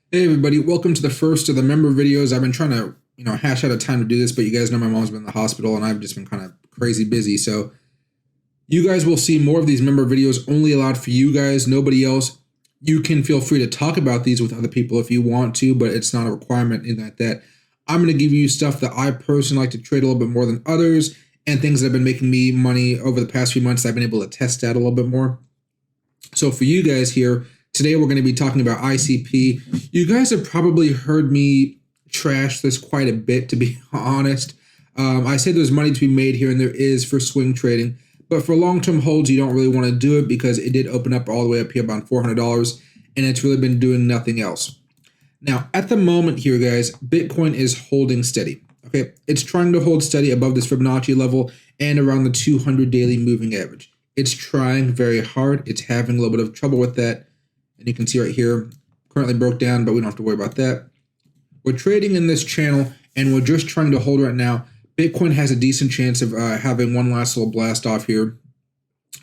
Hey everybody, welcome to the first of the member videos. I've been trying to, hash out a time to do this, but you guys know my mom's been in the hospital and I've just been kind of crazy busy. So you guys will see more of these member videos only allowed for you guys, nobody else. You can feel free to talk about these with other people if you want to, but it's not a requirement, anything like that. I'm going to give you stuff that I personally like to trade a little bit more than others and things that have been making me money over the past few months. I've been able to test out a little bit more. So for you guys here, today we're going to be talking about ICP. You guys have probably heard me trash this quite a bit, to be honest. I said there's money to be made here, and there is for swing trading. But for long-term holds, you don't really want to do it because it did open up all the way up here about $400, and it's really been doing nothing else. Now, at the moment here, guys, Bitcoin is holding steady. Okay, it's trying to hold steady above this Fibonacci level and around the 200 daily moving average. It's trying very hard. It's having a little bit of trouble with that. And you can see right here, currently broke down, but we don't have to worry about that. We're trading in this channel, and we're just trying to hold right now. Bitcoin has a decent chance of having one last little blast off here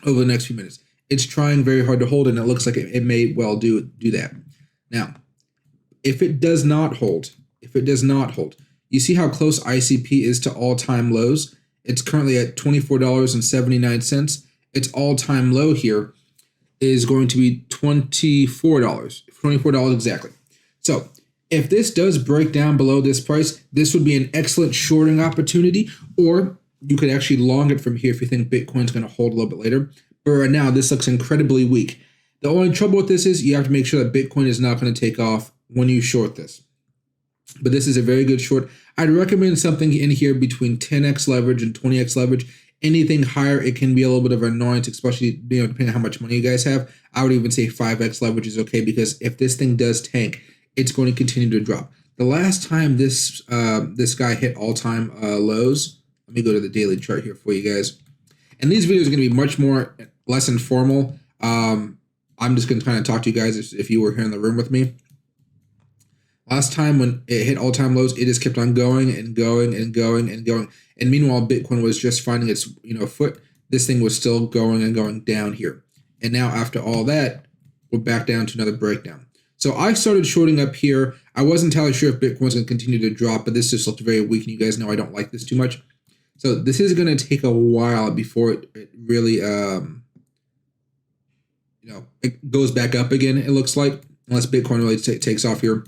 over the next few minutes. It's trying very hard to hold, and it looks like it may well do that. Now, if it does not hold, you see how close ICP is to all-time lows? It's currently at $24.79. Its all-time low here is going to be $24 exactly. So if this does break down below this price, this would be an excellent shorting opportunity, or you could actually long it from here if you think Bitcoin's going to hold a little bit later. But right now, this looks incredibly weak. The only trouble with this is you have to make sure that Bitcoin is not going to take off when you short this. But this is a very good short. I'd recommend something in here between 10x leverage and 20x leverage. Anything higher, it can be a little bit of an annoyance, especially depending on how much money you guys have. I would even say 5x leverage is okay, because if this thing does tank, it's going to continue to drop. The last time this guy hit all-time lows, let me go to the daily chart here for you guys. And these videos are going to be less informal. I'm just going to kind of talk to you guys if you were here in the room with me. Last time when it hit all-time lows, it just kept on going and going and going and going. And meanwhile, Bitcoin was just finding its foot. This thing was still going and going down here. And now after all that, we're back down to another breakdown. So I started shorting up here. I wasn't entirely sure if Bitcoin's going to continue to drop, but this just looked very weak. And you guys know I don't like this too much. So this is going to take a while before it really, it goes back up again, it looks like, unless Bitcoin really takes off here.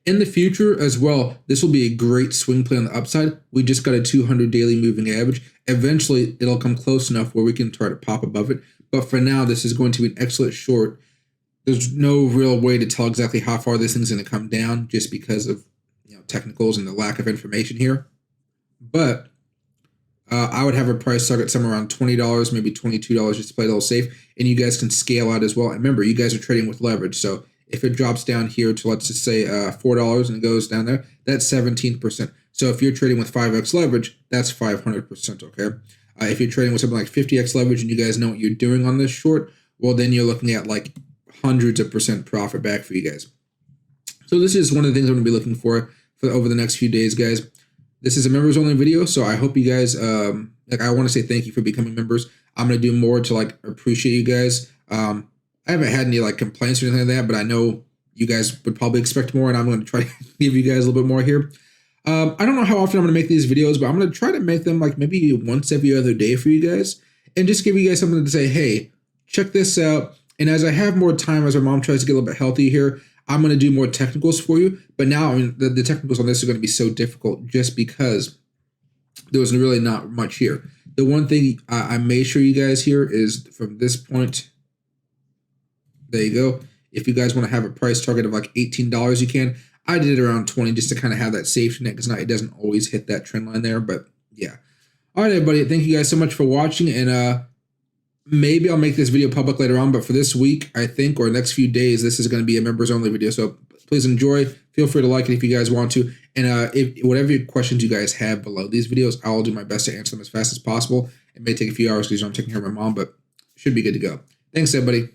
In the future as well, this will be a great swing play on the upside. We just got a 200 daily moving average. Eventually, it'll come close enough where we can try to pop above it. But for now, this is going to be an excellent short. There's no real way to tell exactly how far this thing's going to come down just because of technicals and the lack of information here. But I would have a price target somewhere around $20, maybe $22, just to play it a little safe. And you guys can scale out as well. And remember, you guys are trading with leverage, so if it drops down here to, let's just say, $4 and it goes down there, that's 17%. So if you're trading with 5x leverage, that's 500%, okay? If you're trading with something like 50x leverage and you guys know what you're doing on this short, well, then you're looking at like hundreds of percent profit back for you guys. So this is one of the things I'm going to be looking for over the next few days, guys. This is a members-only video, so I hope you guys, I want to say thank you for becoming members. I'm going to do more to, appreciate you guys. I haven't had any complaints or anything like that, but I know you guys would probably expect more, and I'm going to try to give you guys a little bit more here. I don't know how often I'm going to make these videos, but I'm going to try to make them maybe once every other day for you guys, and just give you guys something to say, hey, check this out. And as I have more time, as my mom tries to get a little bit healthy here, I'm going to do more technicals for you. But now, the technicals on this are going to be so difficult just because there was really not much here. The one thing I may show you guys here is from this point. There you go. If you guys want to have a price target of $18, you can. I did it around 20 just to kind of have that safety net because it doesn't always hit that trend line there. But yeah. All right, everybody. Thank you guys so much for watching. And maybe I'll make this video public later on. But for this week, I think, or next few days, this is going to be a members only video. So please enjoy. Feel free to like it if you guys want to. And whatever questions you guys have below these videos, I'll do my best to answer them as fast as possible. It may take a few hours because I'm taking care of my mom, but should be good to go. Thanks, everybody.